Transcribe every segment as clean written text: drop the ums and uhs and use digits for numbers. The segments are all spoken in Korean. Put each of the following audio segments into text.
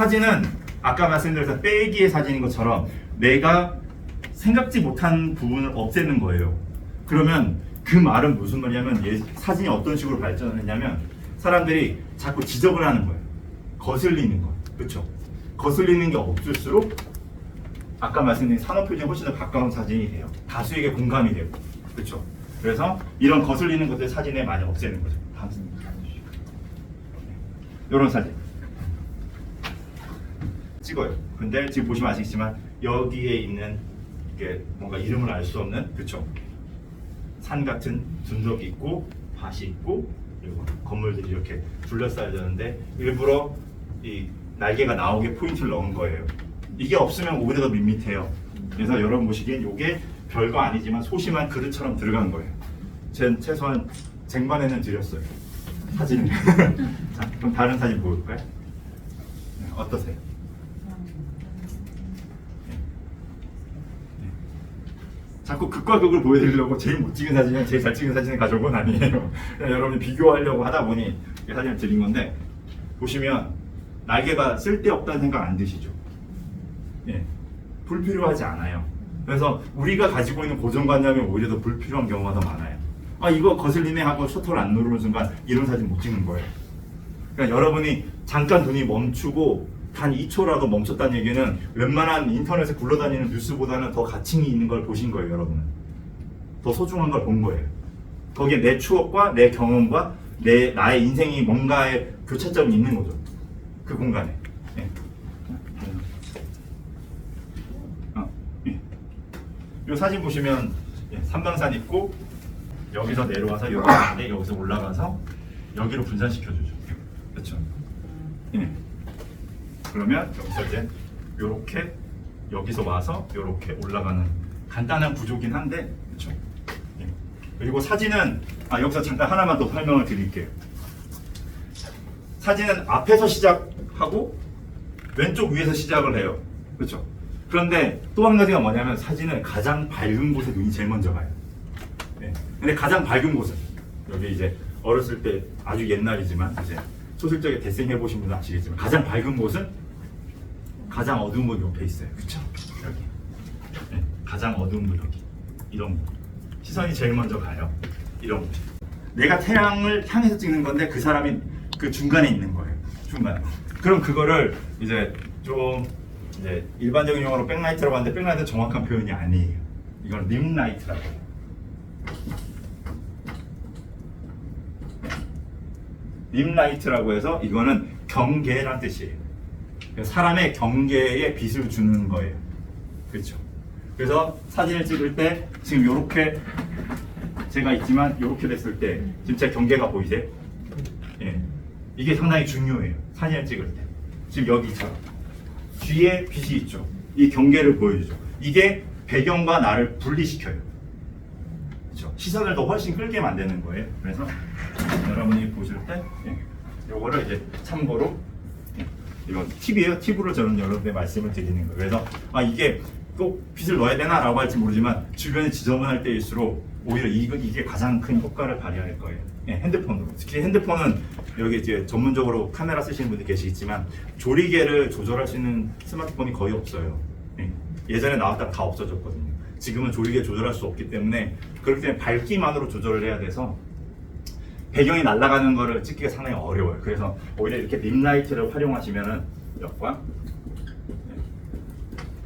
사진은 아까 말씀드렸던 빼기의 사진인 것처럼 내가 생각지 못한 부분을 없애는 거예요. 그러면 그 말은 무슨 말이냐면 사진이 어떤 식으로 발전을 했냐면 사람들이 자꾸 지적을 하는 거예요. 거슬리는 거. 그렇죠? 거슬리는 게 없을수록 아까 말씀드린 산업표준에 훨씬 더 가까운 사진이 돼요. 다수에게 공감이 되고. 그렇죠? 그래서 이런 거슬리는 것들 사진에 많이 없애는 거죠. 이런 사진 찍어요. 근데 지금 보시면 아시겠지만 여기에 있는 이게 뭔가 이름을 알 수 없는, 그렇죠? 산 같은 둔덕이 있고 밭이 있고 그리고 건물들이 이렇게 둘러싸여졌는데 일부러 이 날개가 나오게 포인트를 넣은 거예요. 이게 없으면 오히려 더 밋밋해요. 그래서 여러분 보시기엔 이게 별거 아니지만 소심한 그릇처럼 들어간 거예요. 전 최소한 쟁반에는 드렸어요. 사진을. 자, 그럼 다른 사진 보여볼까요? 네, 어떠세요? 자꾸 극과 극을 보여드리려고 제일 못 찍은 사진이랑 제일 잘 찍은 사진을 가져온 건 아니에요. 여러분이 비교하려고 하다 보니 이 사진을 드린 건데 보시면 날개가 쓸데없다는 생각 안 드시죠? 예, 불필요하지 않아요. 그래서 우리가 가지고 있는 고정관념이 오히려 더 불필요한 경우가 더 많아요. 아 이거 거슬리네 하고 셔터를 안 누르는 순간 이런 사진 못 찍는 거예요. 그러니까 여러분이 잠깐 눈이 멈추고 단 2초라도 멈췄다는 얘기는 웬만한 인터넷에 굴러다니는 뉴스보다는 더 가치가 있는 걸 보신 거예요. 여러분은 더 소중한 걸 본 거예요. 거기에 내 추억과 내 경험과 나의 인생이 뭔가의 교차점이 있는 거죠. 그 공간에. 예. 이 사진 보시면 삼방산 있고 여기서 내려와서 여기 있는데 여기서 올라가서 여기로 분산시켜주죠. 그렇죠? 예. 그러면 여기서 이제 요렇게 여기서 와서 요렇게 올라가는 간단한 구조긴 한데 그렇죠? 예. 그리고 사진은 여기서 잠깐 하나만 더 설명을 드릴게요. 사진은 앞에서 시작하고 왼쪽 위에서 시작을 해요. 그렇죠? 그런데 또 한 가지가 뭐냐면 사진은 가장 밝은 곳에 눈이 제일 먼저 가요. 네. 근데 가장 밝은 곳은 여기 이제 어렸을 때 아주 옛날이지만 이제 소설적에 대생해 보신 분은 아시겠지만 가장 밝은 곳은 가장 어두운 곳 옆에 있어요. 그렇죠? 여기. 네. 가장 어두운 곳 여기. 이런 곳. 시선이 제일 먼저 가요. 이런 곳. 내가 태양을 향해서 찍는 건데 그 사람이 그 중간에 있는 거예요. 중간. 그럼 그거를 이제 좀 이제 일반적인 용어로 백라이트라고 하는데 백라이트는 정확한 표현이 아니에요. 이건 림라이트라고 해요. 림라이트라고 해서 이거는 경계란 뜻이에요. 사람의 경계에 빛을 주는 거예요. 그렇죠? 그래서 사진을 찍을 때 지금 이렇게 제가 있지만 이렇게 됐을 때 지금 제 경계가 보이세요? 예. 이게 상당히 중요해요. 사진을 찍을 때. 지금 여기처럼. 뒤에 빛이 있죠. 이 경계를 보여주죠. 이게 배경과 나를 분리시켜요. 그렇죠? 시선을 더 훨씬 끌게 만드는 거예요. 그래서 여러분이 보실 때 요거를 이제 참고로 이건 팁이에요. 팁으로 저는 여러분께 말씀을 드리는 거예요. 그래서 이게 꼭 빛을 넣어야 되나 라고 할지 모르지만 주변에 지저분할 때일수록 오히려 이게 가장 큰 효과를 발휘할 거예요. 핸드폰으로. 특히 핸드폰은 여기 이제 전문적으로 카메라 쓰시는 분들 계시겠지만 조리개를 조절할 수 있는 스마트폰이 거의 없어요. 예전에 나왔다가 다 없어졌거든요. 지금은 조리개 조절할 수 없기 때문에 그렇기 때문에 밝기만으로 조절을 해야 돼서 배경이 날아가는 거를 찍기가 상당히 어려워요. 그래서 오히려 이렇게 림라이트를 활용하시면은 역광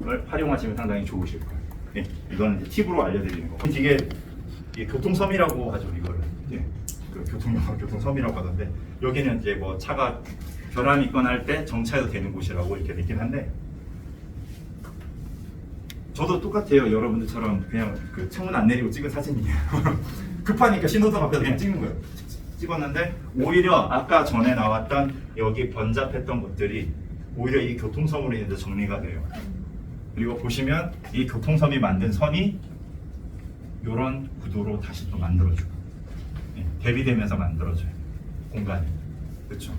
을 활용하시면 상당히 좋으실 거예요. 이거는 팁으로 알려드리는 거. 이게 교통섬이라고 하죠. 이거를 그 교통용어 교통섬이라고 하던데 여기는 이제 뭐 차가 결함이 있거나 할 때 정차해도 되는 곳이라고 이렇게 있긴 한데 저도 똑같아요. 여러분들처럼 그냥 그 창문 안 내리고 찍은 사진이에요. 급하니까 신호등 앞에서 그냥 찍는 거예요. 찍었는데 오히려 아까 전에 나왔던 여기 번잡했던 것들이 오히려 이 교통섬으로 인해서 정리가 돼요. 그리고 보시면 이 교통섬이 만든 선이 이런 구도로 다시 또 만들어주고 대비되면서 만들어져요. 공간이. 그렇죠?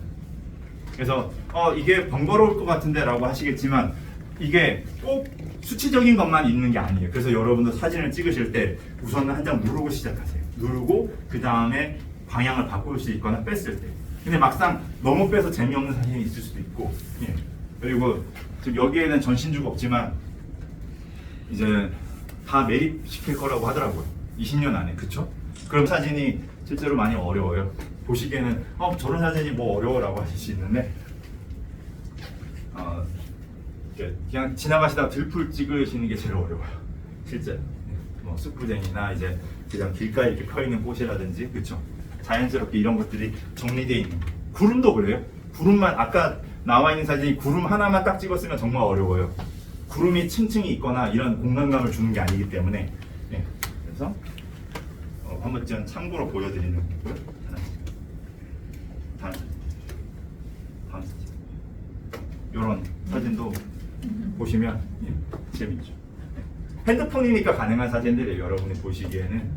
그래서 이게 번거로울 것 같은데 라고 하시겠지만 이게 꼭 수치적인 것만 있는 게 아니에요. 그래서 여러분들 사진을 찍으실 때 우선은 한 장 누르고 시작하세요. 누르고 그 다음에 방향을 바꿀 수 있거나 뺐을 때. 근데 막상 너무 빼서 재미없는 사진이 있을 수도 있고 그리고 지금 여기에는 전신주가 없지만 이제 다 매립시킬 거라고 하더라고요. 20년 안에. 그쵸? 그럼 사진이 실제로 많이 어려워요. 보시기에는 저런 사진이 뭐 어려워라고 하실 수 있는데 그냥 지나가시다가 들풀 찍으시는 게 제일 어려워요. 실제 뭐 숯불쟁이나 이제 그냥 길가에 이렇게 펴 있는 꽃이라든지 그쵸? 자연스럽게 이런 것들이 정리되어 있는 거. 구름도 그래요. 구름만 아까 나와 있는 사진이 구름 하나만 딱 찍었으면 정말 어려워요. 구름이 층층이 있거나 이런 공간감을 주는 게 아니기 때문에 그래서 한 번쯤 참고로 보여드리는 거고요. 다음 사진. 이런 사진도 보시면 재밌죠. 핸드폰이니까 가능한 사진들이에요. 여러분이 보시기에는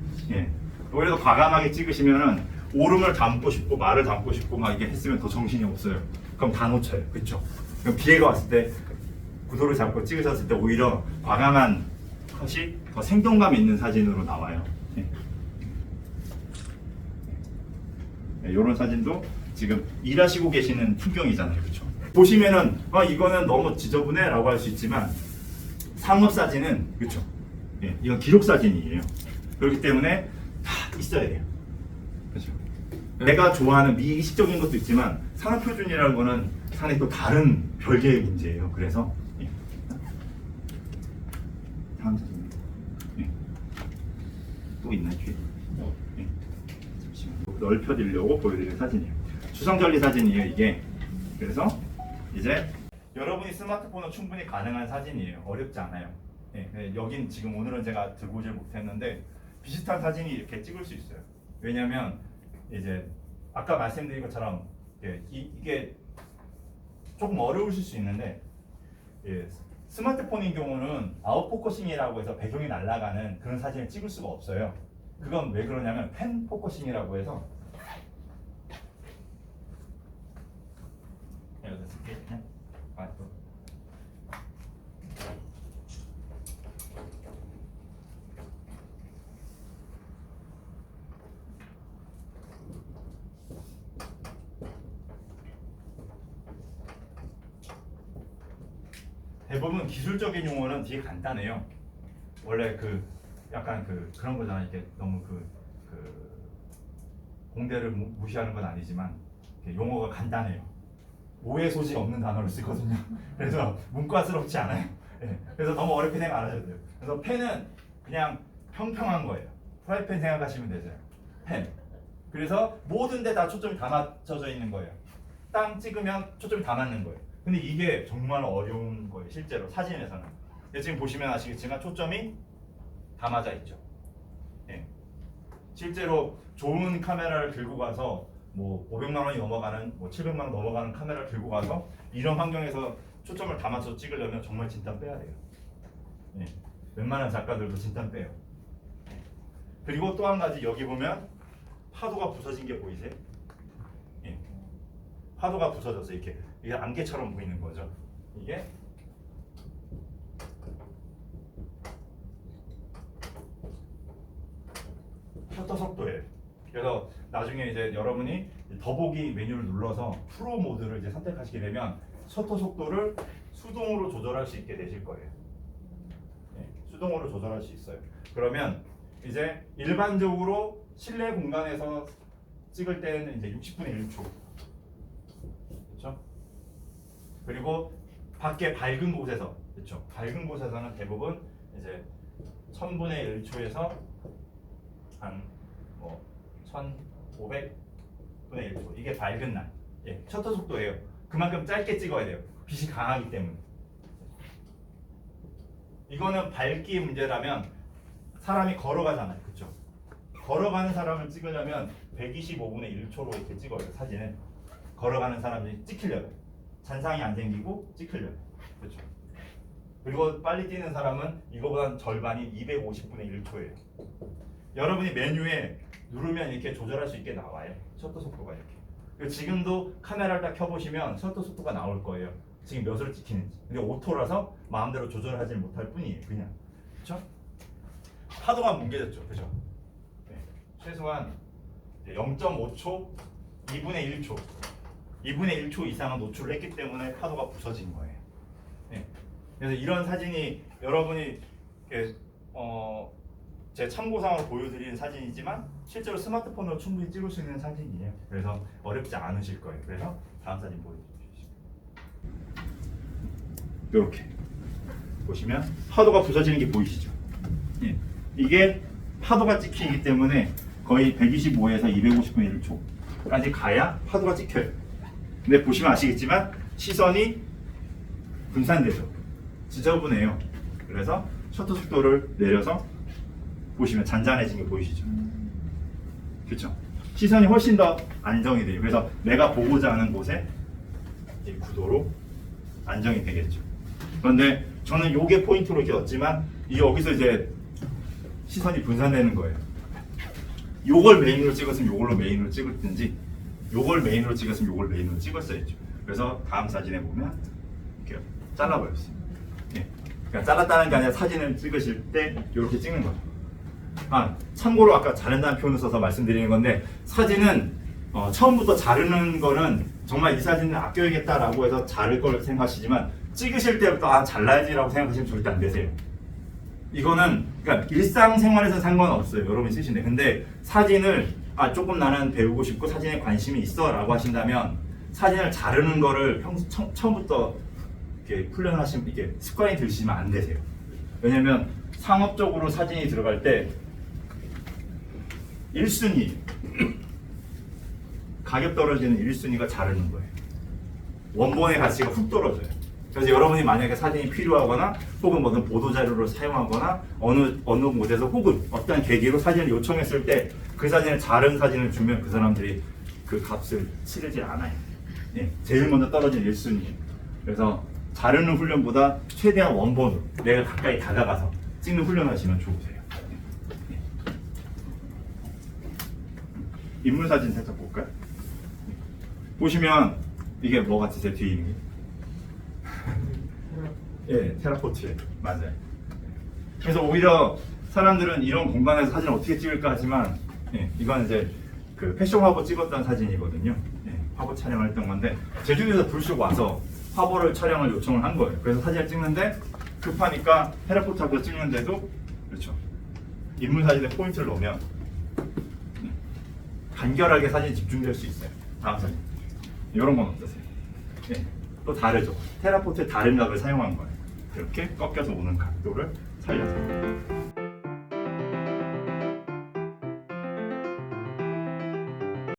오히려 더 과감하게 찍으시면은 오름을 담고 싶고 말을 담고 싶고 막 이게 했으면 더 정신이 없어요. 그럼 다 놓쳐요. 그렇죠? 그럼 기회가 왔을 때 구도를 잡고 찍으셨을 때 오히려 과감한 컷이 더 생동감 있는 사진으로 나와요. 이런 사진도 지금 일하시고 계시는 풍경이잖아요. 그렇죠? 보시면은 이거는 너무 지저분해 라고 할 수 있지만 상업 사진은 그렇죠? 이건 기록 사진이에요. 그렇기 때문에 다 있어야 돼요. 그렇죠? 내가 좋아하는 미의식적인 것도 있지만 산업 표준이라는 거는 상당히 또 다른 별개의 문제예요. 그래서 다음 사진입니다. 또 있나요? 뒤에? 잠시만 넓혀드리려고 보여드리는 사진이에요. 추상전리 사진이에요, 이게. 그래서 이제 여러분이 스마트폰은 충분히 가능한 사진이에요. 어렵지 않아요. 여긴 지금 오늘은 제가 들고 오질 못했는데 비슷한 사진이 이렇게 찍을 수 있어요. 왜냐면 이제 아까 말씀드린 것처럼 이게 조금 어려우실 수 있는데 스마트폰인 경우는 아웃포커싱이라고 해서 배경이 날아가는 그런 사진을 찍을 수가 없어요. 그건 왜 그러냐면 펜 포커싱이라고 해서 여기다 쓸게. 대부분 기술적인 용어는 되게 간단해요. 원래 약간 그런 거잖아요. 이게 너무 공대를 무시하는 건 아니지만 용어가 간단해요. 오해 소지 없는 단어를 쓰거든요. 그래서 문과스럽지 않아요. 그래서 너무 어렵게 생각 안 하셔도 돼요. 그래서 펜은 그냥 평평한 거예요. 프라이팬 생각하시면 되죠. 펜. 그래서 모든 데 다 초점이 다 맞춰져 있는 거예요. 땅 찍으면 초점이 다 맞는 거예요. 근데 이게 정말 어려운 거예요. 실제로 사진에서는. 지금 보시면 아시겠지만 초점이 다 맞아 있죠. 실제로 좋은 카메라를 들고 가서 뭐 500만 원이 넘어가는, 뭐 700만 원 넘어가는 카메라를 들고 가서 이런 환경에서 초점을 다 맞춰서 찍으려면 정말 진땀 빼야 돼요. 웬만한 작가들도 진땀 빼요. 그리고 또 한 가지 여기 보면 파도가 부서진 게 보이세요? 파도가 부서져서 이게 안개처럼 보이는 거죠. 이게 셔터 속도예요. 그래서 나중에 이제 여러분이 더보기 메뉴를 눌러서 프로 모드를 이제 선택하시게 되면 셔터 속도를 수동으로 조절할 수 있게 되실 거예요. 수동으로 조절할 수 있어요. 그러면 이제 일반적으로 실내 공간에서 찍을 때는 이제 60분의 1초. 그렇죠? 그리고 밖에 밝은 곳에서, 그렇죠? 밝은 곳에서는 대부분 이제 1000분의 1초에서 한 뭐 1500분의 1초. 이게 밝은 날. 셔터 속도예요. 그만큼 짧게 찍어야 돼요. 빛이 강하기 때문에. 이거는 밝기 문제라면 사람이 걸어가잖아요. 그렇죠? 걸어가는 사람을 찍으려면 125분의 1초로 이렇게 찍어요. 사진은. 걸어가는 사람이 찍히려면. 잔상이 안 생기고 찍히려면. 그렇죠? 그리고 빨리 뛰는 사람은 이거보다 절반인 250분의 1초예요. 여러분이 메뉴에 누르면 이렇게 조절할 수 있게 나와요. 셔터 속도가 이렇게. 지금도 카메라를 딱 켜보시면 셔터 속도가 나올 거예요. 지금 몇으로 찍히는지. 근데 오토라서 마음대로 조절하지 못할 뿐이에요. 그냥. 그렇죠? 파도가 뭉개졌죠. 그죠? 최소한 0.5초, 2분의 1초, 2분의 1초 이상은 노출을 했기 때문에 파도가 부서진 거예요. 그래서 이런 사진이 여러분이 제 참고상으로 보여드리는 사진이지만 실제로 스마트폰으로 충분히 찍을 수 있는 사진이에요. 그래서 어렵지 않으실 거예요. 그래서 다음 사진 보여드리시죠. 이렇게 보시면 파도가 부서지는 게 보이시죠? 예. 이게 파도가 찍히기 때문에 거의 125에서 250분의 1초까지 가야 파도가 찍혀요. 근데 보시면 아시겠지만 시선이 분산되죠. 지저분해요. 그래서 셔터 속도를 내려서 보시면 잔잔해진 게 보이시죠? 그렇죠? 시선이 훨씬 더 안정이 돼요. 그래서 내가 보고자 하는 곳에 이 구도로 안정이 되겠죠. 그런데 저는 요게 포인트로 이었지만 여기서 이제 시선이 분산되는 거예요. 요걸 메인으로 찍었으면 요걸로 메인으로 찍었든지 요걸 메인으로 찍었으면 요걸 메인으로 찍었어야죠. 그래서 다음 사진에 보면 이렇게 잘라버렸어요. 예. 그러니까 잘랐다는 게 아니라 사진을 찍으실 때 이렇게 찍는 거죠. 참고로 아까 자른다는 표현을 써서 말씀드리는 건데 사진은 처음부터 자르는 거는 정말 이 사진을 아껴야겠다라고 해서 자를 걸 생각하시지만 찍으실 때부터 잘라야지라고 생각하시면 절대 안 되세요. 이거는 그러니까 일상생활에서 상관없어요. 여러분이 쓰시는데 근데 사진을 조금 나는 배우고 싶고 사진에 관심이 있어 라고 하신다면 사진을 자르는 거를 처음부터 이렇게 훈련하시면 이게 습관이 들시면 안 되세요. 왜냐면 상업적으로 사진이 들어갈 때 1순위 가격 떨어지는 1순위가 자르는 거예요. 원본의 가치가 훅 떨어져요. 그래서 여러분이 만약에 사진이 필요하거나 혹은 무슨 보도자료를 사용하거나 어느 곳에서 혹은 어떤 계기로 사진을 요청했을 때 그 사진을 자른 사진을 주면 그 사람들이 그 값을 치르지 않아요. 예, 제일 먼저 떨어지는 1순위예요. 그래서 자르는 훈련보다 최대한 원본으로 내가 가까이 다가가서 찍는 훈련을 하시면 좋으세요. 예. 인물 사진 살짝 볼까요? 보시면 이게 뭐 같으세요? 뒤에 있는 게? 예, 테라포트예요. 맞아요. 그래서 오히려 사람들은 이런 공간에서 사진을 어떻게 찍을까 하지만 이건 이제 그 패션 화보 찍었던 사진이거든요. 화보 촬영을 했던 건데 제주도에서 불쑥 와서 화보를 촬영을 요청을 한 거예요. 그래서 사진을 찍는데 급하니까 테라포트 하고 찍는데도 그렇죠. 인물 사진에 포인트를 넣으면 간결하게 사진이 집중될 수 있어요. 다음 사진. 이런 건 어떠세요? 또 다르죠. 테라포트의 다른 각을 사용한 거예요. 이렇게 꺾여서 오는 각도를 살려서.